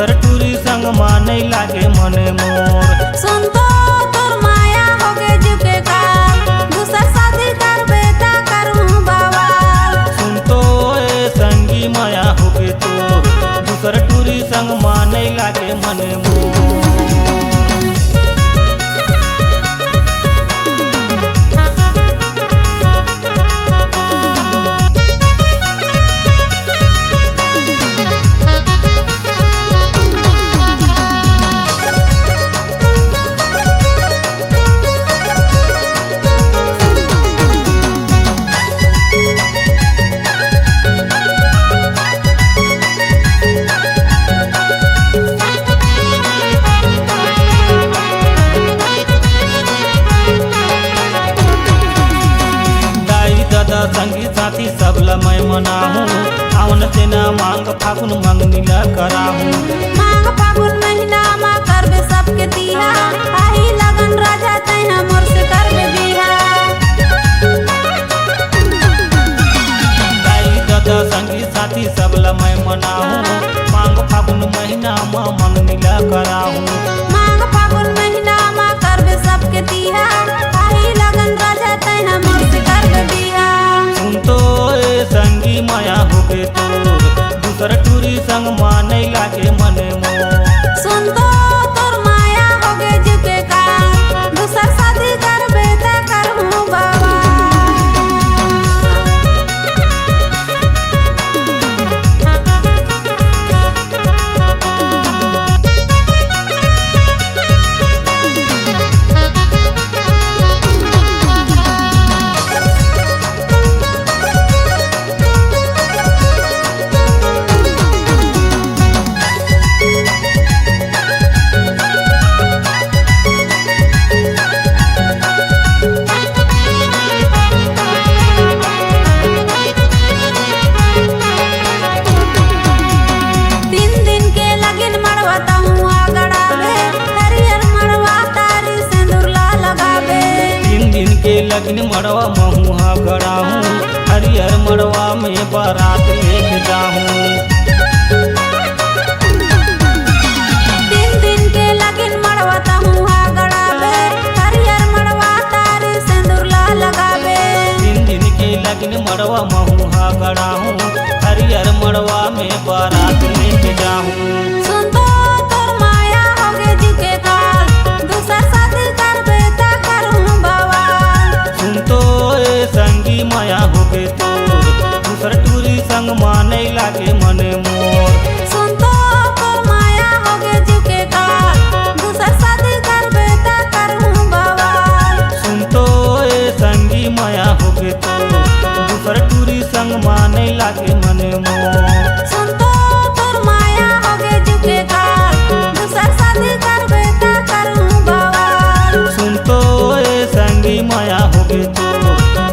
दूसर टूरी संग माने लागे मन मोर। सुन तो तोर माया होगे जुके काल, दूसर शादी करबे ता करूं बवाल। सुन तो ए संगी माया होगे तोर, दूसर टूरी संग माने लागे मन मोर। संगी साथी सबला मैं मनाहूँ, आवन तेना मांग फागुन मंगनी ला कराहूँ। मांग फागुन महीना मा करबे सबके तिहा, आही लगन राजा तैहा मोर से करबे बिहा। दाई दादा संगी साथी सबला मैं मनाहूँ, मांग फागुन महीना मा मंगनी ला कराहूँ। मांग फागुन महीना मा करबे सबके तिहा, आही लगन राजा तैहा मोर से करबे बिहा। सुन तो ए संगी माया होगे तोर, दूसर टूरी संग माने लागे मन मोर। सुन तो तोर माया होगे जुके काल, दूसर शादी करबे ता करूं बवाल। लगिन मड़वा महुआ गड़ाहूँ, हरियर मड़वा में बारात लेके जाहूँ। 3 दिन के लगिन मड़वा तहुआ गड़ाबे, हरियर मड़वा तारी सिंदूर ला लगाबे। 3 दिन के लगिन मड़वा महुआ गड़ाहूँ, हरियर मड़वा में बारात लेके जाहूँ। सुन तो तोर माया होगे जुके काल, दूसर शादी करबे ता करूं बवाल। सुन तो ए संगी माया होगे तोर, दूसर टूरी संग माने लागे मन मोर। सुन तो तोर माया होगे जुके काल, दूसर शादी करबे ता करूं बवाल। सुन तो ए संगी माया होगे तोर, दूसर टूरी संग माने लागे मन मोर। सुन तो तोर माया होगे जुके काल, दूसर शादी करबे ता करूं बवाल। सुन तो ए संगी माया होगे तोर,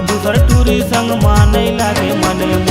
दूसर टूरी संग माने लागे मन मोर।